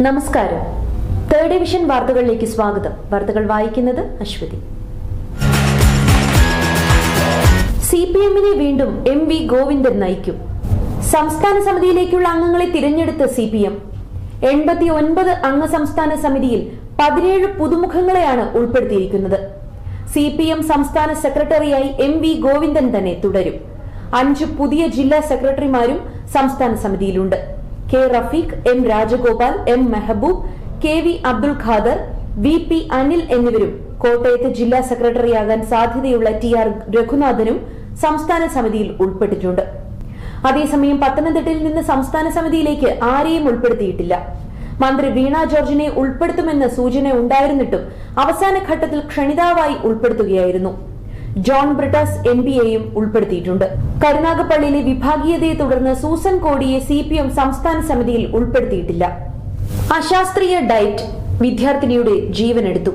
നമസ്കാരം. Third division വാർത്തകളിലേക്ക് സ്വാഗതം. വാർത്തകൾ വായിക്കുന്നത് അശ്വതി. സിപിഎമ്മിനെ വീണ്ടും MV ഗോവിന്ദൻ നയിക്കും. സംസ്ഥാന സമിതിയിലേക്കുള്ള അംഗങ്ങളെ തിരഞ്ഞെടുത്ത സിപിഎം 89 അംഗ സംസ്ഥാന സമിതിയിൽ 17 പുതുമുഖങ്ങളെയാണ് ഉൾപ്പെടുത്തിയിരിക്കുന്നത്. സിപിഎം സംസ്ഥാന സെക്രട്ടറിയായി MV ഗോവിന്ദൻ തന്നെ തുടരും. 5 പുതിയ ജില്ലാ സെക്രട്ടറിമാരും സംസ്ഥാന സമിതിയിലുണ്ട്. K. Rafeeq, M. Rajagopal, M. Mehboob, KV Abdul Khader, VP Anil എന്നിവരും കോട്ടയത്ത് ജില്ലാ സെക്രട്ടറിയാകാൻ സാധ്യതയുള്ള TR രഘുനാഥനും സംസ്ഥാന സമിതിയിൽ ഉൾപ്പെട്ടിട്ടുണ്ട്. അതേസമയം പത്തനംതിട്ടയിൽ നിന്ന് സംസ്ഥാന സമിതിയിലേക്ക് ആരെയും ഉൾപ്പെടുത്തിയിട്ടില്ല. മന്ത്രി വീണ ജോർജിനെ ഉൾപ്പെടുത്തുമെന്ന് സൂചന ഉണ്ടായിരുന്നിട്ടും അവസാന ഘട്ടത്തിൽ ക്ഷണിതാവായി ഉൾപ്പെടുത്തുകയായിരുന്നു. ജോൺ ബ്രിട്ടാസ് MPയെയും ഉൾപ്പെടുത്തിയിട്ടുണ്ട്. കരുനാഗപ്പള്ളിയിലെ വിഭാഗീയതയെ തുടർന്ന് സൂസൻ കോടിയെ CPM സംസ്ഥാന സമിതിയിൽ ഉൾപ്പെടുത്തിയിട്ടില്ല. അശാസ്ത്രീയ ഡയറ്റ് വിദ്യാർത്ഥിനിയുടെ ജീവനെടുത്തു.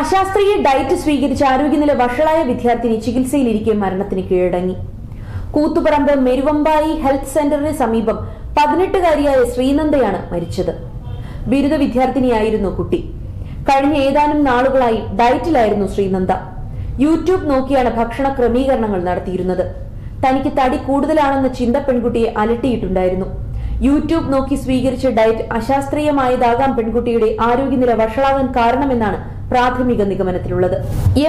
അശാസ്ത്രീയ ഡയറ്റ് സ്വീകരിച്ച ആരോഗ്യനില വഷളായ വിദ്യാർത്ഥിനി ചികിത്സയിലിരിക്കെ മരണത്തിന് കീഴടങ്ങി. കൂത്തുപറമ്പ് മെരുവമ്പായി ഹെൽത്ത് സെന്ററിന് സമീപം 18കാരിയായ ശ്രീനന്ദയാണ് മരിച്ചത്. ബിരുദ വിദ്യാർത്ഥിനിയായിരുന്നു കുട്ടി. കഴിഞ്ഞ ഏതാനും നാളുകളായി ഡയറ്റിലായിരുന്നു ശ്രീനന്ദ. യൂട്യൂബ് നോക്കിയാണ് ഭക്ഷണ ക്രമീകരണങ്ങൾ നടത്തിയിരുന്നത്. തനിക്ക് തടി കൂടുതലാണെന്ന ചിന്ത പെൺകുട്ടിയെ അലട്ടിയിട്ടുണ്ടായിരുന്നു. യൂട്യൂബ് നോക്കി സ്വീകരിച്ച ഡയറ്റ് അശാസ്ത്രീയമായതാകാം പെൺകുട്ടിയുടെ ആരോഗ്യനില വഷളാകാൻ കാരണമെന്നാണ് പ്രാഥമിക നിഗമനത്തിലുള്ളത്.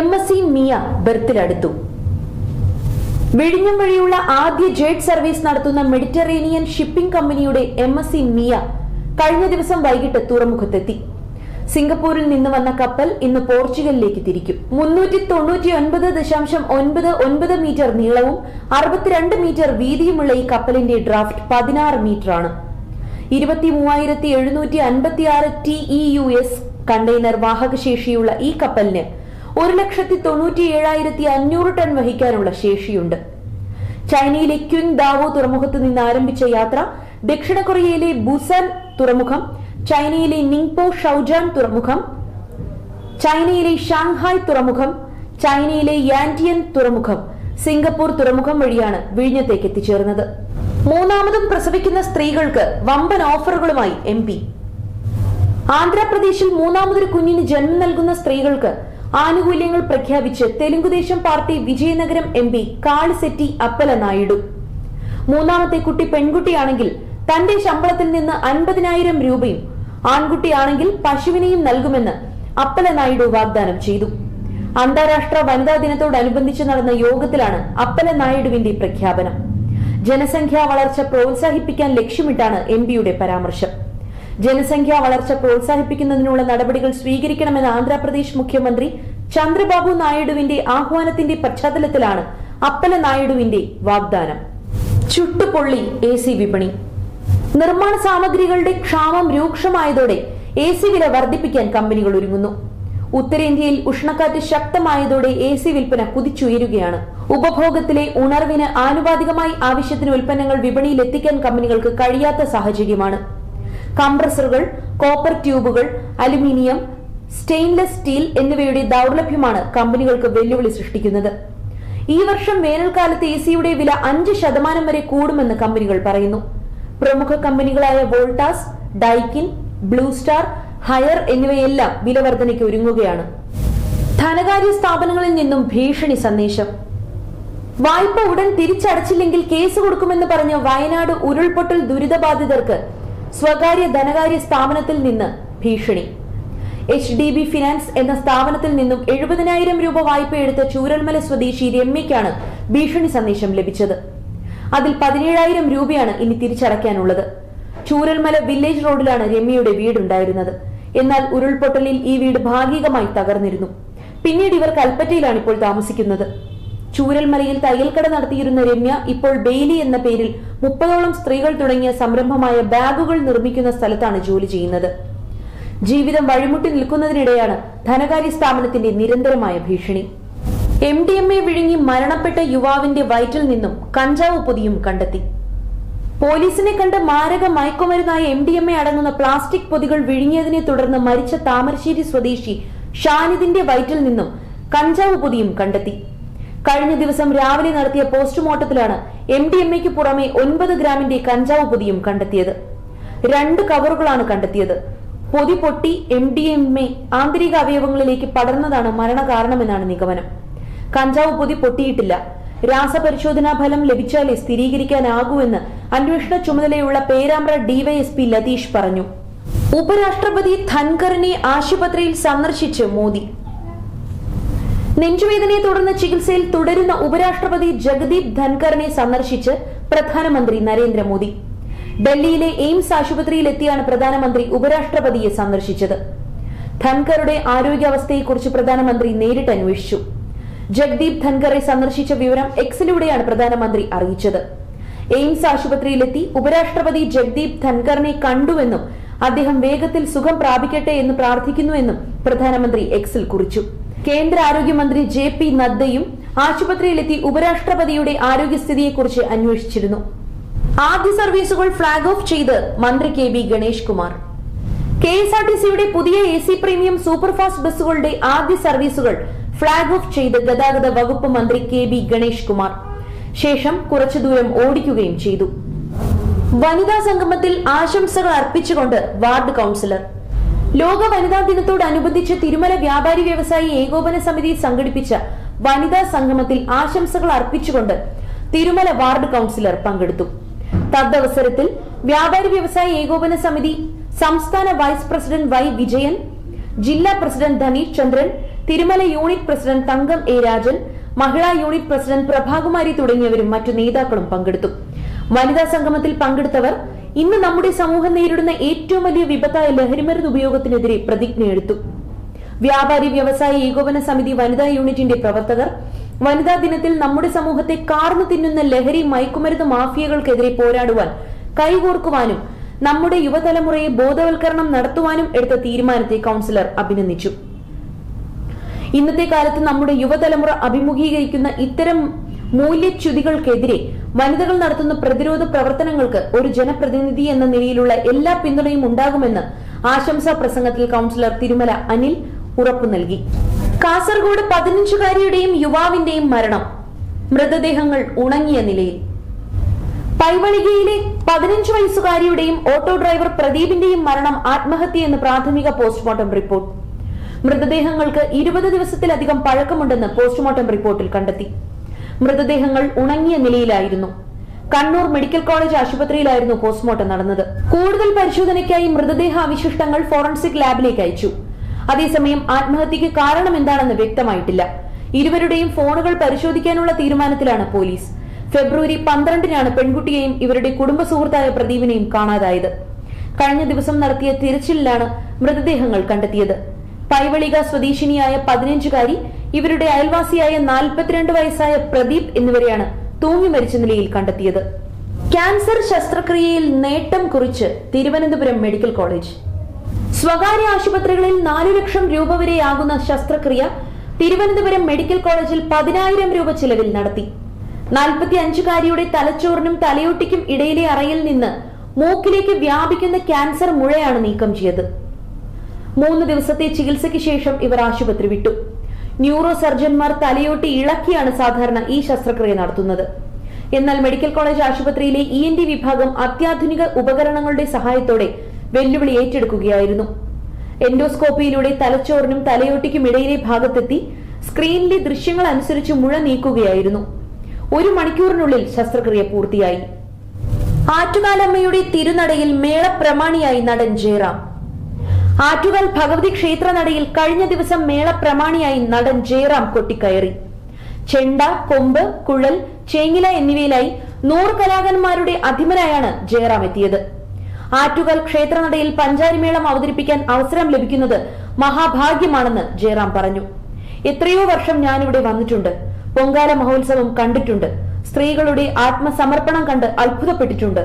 MSc മിയ ബെർത്തിലടുത്തു. വിഴിഞ്ഞം വഴിയുള്ള ആദ്യ ജെറ്റ് സർവീസ് നടത്തുന്ന മെഡിറ്ററേനിയൻ ഷിപ്പിംഗ് കമ്പനിയുടെ MSc മിയ കഴിഞ്ഞ ദിവസം വൈകിട്ട് തുറമുഖത്തെത്തി. സിംഗപ്പൂരിൽ നിന്ന് വന്ന കപ്പൽ ഇന്ന് പോർച്ചുഗലിലേക്ക് തിരിക്കും. 399.99 മീറ്റർ നീളവും 62 മീറ്റർ വീതിയുമുള്ള ഈ കപ്പലിന്റെ ഡ്രാഫ്റ്റ് 16 മീറ്ററാണ്. 23,756 TEUS കണ്ടെയ്നർ വാഹകശേഷിയുള്ള ഈ കപ്പലിന് 1,97,500 ടൺ വഹിക്കാനുള്ള ശേഷിയുണ്ട്. ചൈനയിലെ ക്വിങ് ദാവോ തുറമുഖത്ത് നിന്ന് ആരംഭിച്ച യാത്ര ദക്ഷിണ കൊറിയയിലെ ബുസാൻ തുറമുഖം, ചൈനയിലെ നിങ്പോ ഷൌജാൻ തുറമുഖം, ചൈനയിലെ ഷാങ്ഹായ് തുറമുഖം, ചൈനയിലെ യാൻറ്റിയൻ തുറമുഖം, സിംഗപ്പൂർ തുറമുഖം വഴിയാണ് വിഴിഞ്ഞത്തേക്ക് എത്തിച്ചേർന്നത്. മൂന്നാമതും പ്രസവിക്കുന്ന സ്ത്രീകൾക്ക് വമ്പൻ ഓഫറുകളുമായി MP. ആന്ധ്രാപ്രദേശിൽ മൂന്നാമതൊരു കുഞ്ഞിന് ജന്മം നൽകുന്ന സ്ത്രീകൾക്ക് ആനുകൂല്യങ്ങൾ പ്രഖ്യാപിച്ച് തെലുങ്കുദേശം പാർട്ടി വിജയനഗരം MP കാളിസെറ്റി അപ്പല നായിഡു. മൂന്നാമത്തെ കുട്ടി പെൺകുട്ടിയാണെങ്കിൽ തന്റെ ശമ്പളത്തിൽ നിന്ന് 50,000 രൂപയും ആൺകുട്ടിയാണെങ്കിൽ പശുവിനെയും നൽകുമെന്ന് അപ്പല നായിഡു വാഗ്ദാനം ചെയ്തു. അന്താരാഷ്ട്ര വനിതാ ദിനത്തോടനുബന്ധിച്ച് നടന്ന യോഗത്തിലാണ് അപ്പല നായിഡുവിന്റെ പ്രഖ്യാപനം. ജനസംഖ്യാ വളർച്ച പ്രോത്സാഹിപ്പിക്കാൻ ലക്ഷ്യമിട്ടാണ് MPയുടെ പരാമർശം. ജനസംഖ്യാ വളർച്ച പ്രോത്സാഹിപ്പിക്കുന്നതിനുള്ള നടപടികൾ സ്വീകരിക്കണമെന്ന ആന്ധ്രാപ്രദേശ് മുഖ്യമന്ത്രി ചന്ദ്രബാബു നായിഡുവിന്റെ ആഹ്വാനത്തിന്റെ പശ്ചാത്തലത്തിലാണ് അപ്പല നായിഡുവിന്റെ വാഗ്ദാനം. ചുട്ടുപൊള്ളി AC വിപണി. നിർമ്മാണ സാമഗ്രികളുടെ ക്ഷാമം രൂക്ഷമായതോടെ AC വില വർദ്ധിപ്പിക്കാൻ കമ്പനികൾ ഒരുങ്ങുന്നു. ഉത്തരേന്ത്യയിൽ ഉഷ്ണക്കാറ്റ് ശക്തമായതോടെ AC വിൽപ്പന കുതിച്ചുയരുകയാണ്. ഉപഭോഗത്തിലെ ഉണർവിന് ആനുപാതികമായി ആവശ്യത്തിന് ഉൽപ്പന്നങ്ങൾ വിപണിയിൽ എത്തിക്കാൻ കമ്പനികൾക്ക് കഴിയാത്ത സാഹചര്യമാണ്. കംപ്രസറുകൾ, കോപ്പർ ട്യൂബുകൾ, അലുമിനിയം, സ്റ്റെയിൻലെസ് സ്റ്റീൽ എന്നിവയുടെ ദൗർലഭ്യമാണ് കമ്പനികൾക്ക് വെല്ലുവിളി സൃഷ്ടിക്കുന്നത്. ഈ വർഷം വേനൽക്കാലത്ത് ACയുടെ വില 5% വരെ കൂടുമെന്ന് കമ്പനികൾ പറയുന്നു. പ്രമുഖ കമ്പനികളായ Voltas, Daikin, blue star, higher എന്നിവയെല്ലാം വില വർധനയ്ക്ക് ഒരുങ്ങുകയാണ്. ധനകാര്യ സ്ഥാപനങ്ങളിൽ നിന്നും ഭീഷണി സന്ദേശം. വായ്പ ഉടൻ തിരിച്ചടച്ചില്ലെങ്കിൽ കേസ് കൊടുക്കുമെന്ന് പറഞ്ഞ വയനാട് ഉരുൾപൊട്ടൽ ദുരിതബാധിതർക്ക് സ്വകാര്യ ധനകാര്യ സ്ഥാപനത്തിൽ നിന്ന് ഭീഷണി. HDB ഫിനാൻസ് എന്ന സ്ഥാപനത്തിൽ നിന്നും 70,000 രൂപ വായ്പയെടുത്ത ചൂരൽമല സ്വദേശി രമ്യയ്ക്കാണ് ഭീഷണി സന്ദേശം ലഭിച്ചത്. അതിൽ 17,000 രൂപയാണ് ഇനി തിരിച്ചടയ്ക്കാനുള്ളത്. ചൂരൽമല വില്ലേജ് റോഡിലാണ് രമ്യയുടെ വീടുണ്ടായിരുന്നത്. എന്നാൽ ഉരുൾപൊട്ടലിൽ ഈ വീട് ഭാഗികമായി തകർന്നിരുന്നു. പിന്നീട് ഇവർ കൽപ്പറ്റയിലാണ് ഇപ്പോൾ താമസിക്കുന്നത്. ചൂരൽമലയിൽ തയ്യൽക്കട നടത്തിയിരുന്ന രമ്യ ഇപ്പോൾ ബെയിലി എന്ന പേരിൽ 30ഓളം സ്ത്രീകൾ തുടങ്ങിയ സംരംഭമായ ബാഗുകൾ നിർമ്മിക്കുന്ന സ്ഥലത്താണ് ജോലി ചെയ്യുന്നത്. ജീവിതം വഴിമുട്ടി നിൽക്കുന്നതിനിടെയാണ് ധനകാര്യ സ്ഥാപനത്തിന്റെ നിരന്തരമായ ഭീഷണി. MDMA വിഴുങ്ങി മരണപ്പെട്ട യുവാവിന്റെ വയറ്റിൽ നിന്നും കഞ്ചാവ് പൊതിയും കണ്ടെത്തി. പോലീസിനെ കണ്ട് മാരക മയക്കുമരുന്നായ MDMA അടങ്ങുന്ന പ്ലാസ്റ്റിക് പൊതികൾ വിഴുങ്ങിയതിനെ തുടർന്ന് മരിച്ച താമരശ്ശേരി സ്വദേശി ഷാനിദിന്റെ വയറ്റിൽ നിന്നും കഞ്ചാവ് പൊതിയും കണ്ടെത്തി. കഴിഞ്ഞ ദിവസം രാവിലെ നടത്തിയ പോസ്റ്റ്മോർട്ടത്തിലാണ് MDMAയ്ക്ക് പുറമെ 9 ഗ്രാമിന്റെ കഞ്ചാവ് പൊതിയും കണ്ടെത്തിയത്. 2 കവറുകളാണ് കണ്ടെത്തിയത്. പൊതി പൊട്ടി MDMA ആന്തരിക അവയവങ്ങളിലേക്ക് പടർന്നതാണ് മരണകാരണമെന്നാണ് നിഗമനം. കഞ്ചാവ് പൊതി പൊട്ടിയിട്ടില്ല. രാസപരിശോധനാ ഫലം ലഭിച്ചാലേ സ്ഥിരീകരിക്കാനാകൂവെന്ന് അന്വേഷണ ചുമതലയുള്ള പേരാമ്പ്ര DYSP ലതീഷ് പറഞ്ഞു. ഉപരാഷ്ട്രപതി ധൻഖറിനെ ആശുപത്രിയിൽ സന്ദർശിച്ച് മോദി. നെഞ്ചുവേദനയെ തുടർന്ന് ചികിത്സയിൽ തുടരുന്ന ഉപരാഷ്ട്രപതി ജഗദീപ് ധൻഖറിനെ സന്ദർശിച്ച് പ്രധാനമന്ത്രി നരേന്ദ്രമോദി. ഡൽഹിയിലെ എയിംസ് ആശുപത്രിയിൽ എത്തിയാണ് പ്രധാനമന്ത്രി ഉപരാഷ്ട്രപതിയെ സന്ദർശിച്ചത്. ധൻഖറുടെ ആരോഗ്യാവസ്ഥയെക്കുറിച്ച് പ്രധാനമന്ത്രി നേരിട്ട് അന്വേഷിച്ചു. ജഗദീപ് ധൻഖറെ സന്ദർശിച്ച വിവരം എക്സിലൂടെയാണ് പ്രധാനമന്ത്രി അറിയിച്ചത്. എയിംസ് ആശുപത്രിയിലെത്തി ഉപരാഷ്ട്രപതി ജഗദീപ് ധൻഖറിനെ കണ്ടുവെന്നും അദ്ദേഹം വേഗത്തിൽ സുഖം പ്രാപിക്കട്ടെ എന്ന് പ്രാർത്ഥിക്കുന്നുവെന്നും പ്രധാനമന്ത്രി എക്സിൽ കുറിച്ചു. കേന്ദ്ര ആരോഗ്യമന്ത്രി JP നദ്ദയും ആശുപത്രിയിലെത്തി ഉപരാഷ്ട്രപതിയുടെ ആരോഗ്യസ്ഥിതിയെക്കുറിച്ച് അന്വേഷിച്ചിരുന്നു. ആദ്യ സർവീസുകൾ ഫ്ളാഗ് ഓഫ് ചെയ്ത് മന്ത്രി KB ഗണേഷ് കുമാർ. KSRTCയുടെ പുതിയ AC പ്രീമിയം സൂപ്പർഫാസ്റ്റ് ബസ്സുകളുടെ ആദ്യ സർവീസുകൾ ഫ്ളാഗ് ഓഫ് ചെയ്ത് ഗതാഗത വകുപ്പ് മന്ത്രി KB ഗണേഷ് കുമാർ. ശേഷം കുറച്ചു ദൂരം ഓടിക്കുകയും ചെയ്തു. വനിതാ സംഗമത്തിൽ ആശംസകൾ അർപ്പിച്ചുകൊണ്ട് വാർഡ് കൌൺസിലർ. ലോക വനിതാ ദിനത്തോടനുബന്ധിച്ച് തിരുമല വ്യാപാരി വ്യവസായി ഏകോപന സമിതി സംഘടിപ്പിച്ച വനിതാ സംഗമത്തിൽ ആശംസകൾ അർപ്പിച്ചുകൊണ്ട് തിരുമല വാർഡ് കൌൺസിലർ പങ്കെടുത്തു. തദ്വസരത്തിൽ വ്യാപാരി വ്യവസായി ഏകോപന സമിതി സംസ്ഥാന വൈസ് പ്രസിഡന്റ് Y വിജയൻ, ജില്ലാ president Dhaneesh Chandran, Thirumala unit president Thankam A Rajan, മഹിളാ യൂണിറ്റ് പ്രസിഡന്റ് പ്രഭാകുമാരി തുടങ്ങിയവരും മറ്റു നേതാക്കളും പങ്കെടുത്തു. വനിതാ സംഗമത്തിൽ പങ്കെടുത്തവർ ഇന്ന് നമ്മുടെ സമൂഹം നേരിടുന്ന ഏറ്റവും വലിയ വിപത്തായ ലഹരിമരുന്ന് ഉപയോഗത്തിനെതിരെ പ്രതിജ്ഞയെടുത്തു. വ്യാപാരി വ്യവസായി ഏകോപന സമിതി വനിതാ യൂണിറ്റിന്റെ പ്രവർത്തകർ വനിതാ ദിനത്തിൽ നമ്മുടെ സമൂഹത്തെ കാർന്നു തിന്നുന്ന ലഹരി മയക്കുമരുന്ന് മാഫിയകൾക്കെതിരെ പോരാടുവാൻ കൈകോർക്കുവാനും നമ്മുടെ യുവതലമുറയെ ബോധവൽക്കരണം നടത്തുവാനും എടുത്ത തീരുമാനത്തെ കൌൺസിലർ അഭിനന്ദിച്ചു. ഇന്നത്തെ കാലത്ത് നമ്മുടെ യുവതലമുറ അഭിമുഖീകരിക്കുന്ന ഇത്തരം മൂല്യച്യുതികൾക്കെതിരെ വനിതകൾ നടത്തുന്ന പ്രതിരോധ പ്രവർത്തനങ്ങൾക്ക് ഒരു ജനപ്രതിനിധി എന്ന നിലയിലുള്ള എല്ലാ പിന്തുണയും ഉണ്ടാകുമെന്ന് ആശംസാ പ്രസംഗത്തിൽ കൌൺസിലർ തിരുമല അനിൽ ഉറപ്പു നൽകി. കാസർഗോഡ് 15-കാരിയുടെയും യുവാവിന്റെയും മരണം. മൃതദേഹങ്ങൾ ഉണങ്ങിയ നിലയിൽ. പൈവളികയിലെ 15 വയസ്സുകാരിയുടെയും ഓട്ടോ ഡ്രൈവർ പ്രദീപിന്റെയും മരണം ആത്മഹത്യയെന്ന് പ്രാഥമിക പോസ്റ്റ്മോർട്ടം റിപ്പോർട്ട്. മൃതദേഹങ്ങൾക്ക് 20 ദിവസത്തിലധികം പഴക്കമുണ്ടെന്ന് പോസ്റ്റ്മോർട്ടം റിപ്പോർട്ടിൽ കണ്ടെത്തി. മൃതദേഹങ്ങൾ ഉണങ്ങിയ നിലയിലായിരുന്നു. കണ്ണൂർ മെഡിക്കൽ കോളേജ് ആശുപത്രിയിലായിരുന്നു പോസ്റ്റ്മോർട്ടം നടന്നത്. കൂടുതൽ പരിശോധനയ്ക്കായി മൃതദേഹ അവശിഷ്ടങ്ങൾ ഫോറൻസിക് ലാബിലേക്ക് അയച്ചു. അതേസമയം ആത്മഹത്യക്ക് കാരണം എന്താണെന്ന് വ്യക്തമായിട്ടില്ല. ഇരുവരുടെയും ഫോണുകൾ പരിശോധിക്കാനുള്ള തീരുമാനത്തിലാണ് പോലീസ്. ഫെബ്രുവരി 12-നാണ് പെൺകുട്ടിയെയും ഇവരുടെ കുടുംബ സുഹൃത്തായ പ്രദീപിനെയും കാണാതായത്. കഴിഞ്ഞ ദിവസം നടത്തിയ തിരച്ചിലിലാണ് മൃതദേഹങ്ങൾ കണ്ടെത്തിയത്. പൈവളിക സ്വദേശിനിയായ 15-കാരി, ഇവരുടെ അയൽവാസിയായ 42 വയസ്സായ പ്രദീപ് എന്നിവരെയാണ് തൂങ്ങി മരിച്ച നിലയിൽ കണ്ടെത്തിയത്. ക്യാൻസർ ശസ്ത്രക്രിയയിൽ നേട്ടം കുറിച്ച് തിരുവനന്തപുരം മെഡിക്കൽ കോളേജ്. സ്വകാര്യ ആശുപത്രികളിൽ 4 ലക്ഷം രൂപ വരെയാകുന്ന ശസ്ത്രക്രിയ തിരുവനന്തപുരം മെഡിക്കൽ കോളേജിൽ 10,000 രൂപ ചിലവിൽ നടത്തി. 45-കാരിയുടെ തലച്ചോറിനും തലയോട്ടിക്കും ഇടയിലെ അറയിൽ നിന്ന് മൂക്കിലേക്ക് വ്യാപിക്കുന്ന ക്യാൻസർ മുഴയാണ് നീക്കം ചെയ്തത്. 3 ദിവസത്തെ ചികിത്സയ്ക്ക് ശേഷം ഇവർ ആശുപത്രി വിട്ടു. ന്യൂറോ സർജൻമാർ തലയോട്ടി ഇളക്കിയാണ് സാധാരണ ഈ ശസ്ത്രക്രിയ നടത്തുന്നത്. എന്നാൽ മെഡിക്കൽ കോളേജ് ആശുപത്രിയിലെ ENT വിഭാഗം അത്യാധുനിക ഉപകരണങ്ങളുടെ സഹായത്തോടെ വെല്ലുവിളി ഏറ്റെടുക്കുകയായിരുന്നു. എൻഡോസ്കോപ്പിയിലൂടെ തലച്ചോറിനും തലയോട്ടിക്കും ഇടയിലെ ഭാഗത്തെത്തി സ്ക്രീനിലെ ദൃശ്യങ്ങൾ അനുസരിച്ച് മുഴ നീക്കുകയായിരുന്നു. 1 മണിക്കൂറിനുള്ളിൽ ശസ്ത്രക്രിയ പൂർത്തിയായി. ആറ്റുകാലമ്മയുടെ തിരുനടയിൽ മേളപ്രമാണിയായി നടൻ ജയറാം. ആറ്റുകാൽ ഭഗവതി ക്ഷേത്ര നടയിൽ കഴിഞ്ഞ ദിവസം മേളപ്രമാണിയായി നടൻ ജയറാം കൊട്ടിക്കയറി. ചെണ്ട, കൊമ്പ്, കുഴൽ, ചേങ്ങില എന്നിവയിലായി 100 കലാകാരന്മാരുടെ അധിപനായാണ് ജയറാം എത്തിയത്. ആറ്റുകാൽ ക്ഷേത്രനടയിൽ പഞ്ചാരിമേളം അവതരിപ്പിക്കാൻ അവസരം ലഭിക്കുന്നത് മഹാഭാഗ്യമാണെന്ന് ജയറാം പറഞ്ഞു. എത്രയോ വർഷം ഞാനിവിടെ വന്നിട്ടുണ്ട്. പൊങ്കാല മഹോത്സവം കണ്ടിട്ടുണ്ട്. സ്ത്രീകളുടെ ആത്മസമർപ്പണം കണ്ട് അത്ഭുതപ്പെട്ടിട്ടുണ്ട്.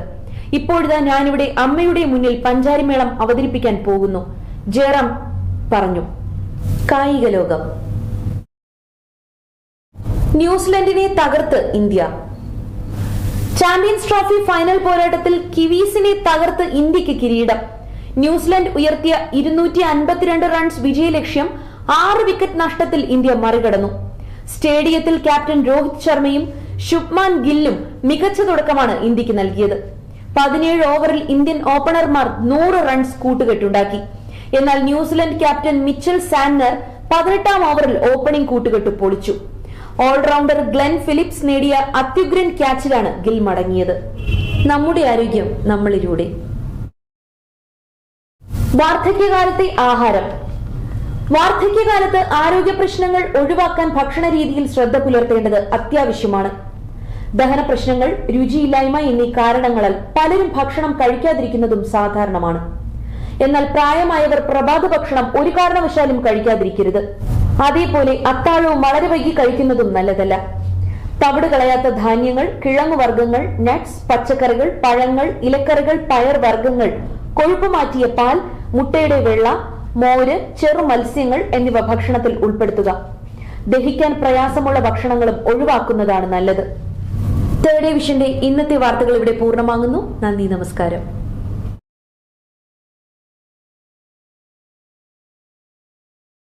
ഇപ്പോഴിതാ ഞാനിവിടെ അമ്മയുടെ മുന്നിൽ പഞ്ചാരിമേളം അവതരിപ്പിക്കാൻ പോകുന്നു, ജയറാം പറഞ്ഞു. കായിക ലോകം. ന്യൂസിലൻഡിനെ തകർത്ത് ഇന്ത്യ. ചാമ്പ്യൻസ് ട്രോഫി ഫൈനൽ പോരാട്ടത്തിൽ കിവീസിനെ തകർത്ത് ഇന്ത്യക്ക് കിരീടം. ന്യൂസിലൻഡ് ഉയർത്തിയ 252 റൺസ് വിജയലക്ഷ്യം 6 വിക്കറ്റ് നഷ്ടത്തിൽ ഇന്ത്യ മറികടന്നു. സ്റ്റേഡിയത്തിൽ ക്യാപ്റ്റൻ രോഹിത് ശർമ്മയും ശുഭ്മാൻ ഗില്ലും മികച്ച തുടക്കമാണ് ഇന്ത്യക്ക് നൽകിയത്. 17 ഓവറിൽ ഇന്ത്യൻ ഓപ്പണർമാർ 100 റൺസ് കൂട്ടുകെട്ടുണ്ടാക്കി. എന്നാൽ ന്യൂസിലൻഡ് ക്യാപ്റ്റൻ മിച്ചൽ സാന്റ്നർ 18-ാം ഓവറിൽ ഓപ്പണിംഗ് കൂട്ടുകെട്ട് പൊളിച്ചു. ഓൾറൗണ്ടർ ഗ്ലെൻ ഫിലിപ്സ് നേടിയ അത്യുഗ്രൻ ക്യാച്ചിലാണ് ഗിൽ മടങ്ങിയത്. നമ്മുടെ ആരോഗ്യം നമ്മളിലൂടെ. വാർദ്ധക്യകാലത്തെ ആഹാരം. വാർദ്ധക്യകാലത്ത് ആരോഗ്യ പ്രശ്നങ്ങൾ ഒഴിവാക്കാൻ ഭക്ഷണ രീതിയിൽ ശ്രദ്ധ പുലർത്തേണ്ടത് അത്യാവശ്യമാണ്. ദഹന പ്രശ്നങ്ങൾ, രുചിയില്ലായ്മ എന്നീ കാരണങ്ങളാൽ പലരും ഭക്ഷണം കഴിക്കാതിരിക്കുന്നതും സാധാരണമാണ്. എന്നാൽ പ്രായമായവർ പ്രഭാത ഭക്ഷണം ഒരു കാരണവശാലും കഴിക്കാതിരിക്കരുത്. അതേപോലെ അത്താഴവും വളരെ വൈകി കഴിക്കുന്നതും നല്ലതല്ല. തവിട് കളയാത്ത ധാന്യങ്ങൾ, കിഴങ്ങുവർഗ്ഗങ്ങൾ, നട്ട്സ്, പച്ചക്കറികൾ, പഴങ്ങൾ, ഇലക്കറികൾ, പയർ വർഗ്ഗങ്ങൾ, കൊഴുപ്പ് മാറ്റിയ പാൽ, മുട്ടയുടെ വെള്ള, മോര്, ചെറു മത്സ്യങ്ങൾ എന്നിവ ഭക്ഷണത്തിൽ ഉൾപ്പെടുത്തുക. ദഹിക്കാൻ പ്രയാസമുള്ള ഭക്ഷണങ്ങളും ഒഴിവാക്കുന്നതാണ് നല്ലത്. തേർഡ് വിഷന്റെ ഇന്നത്തെ വാർത്തകൾ ഇവിടെ പൂർണ്ണമാകുന്നു. നന്ദി, നമസ്കാരം.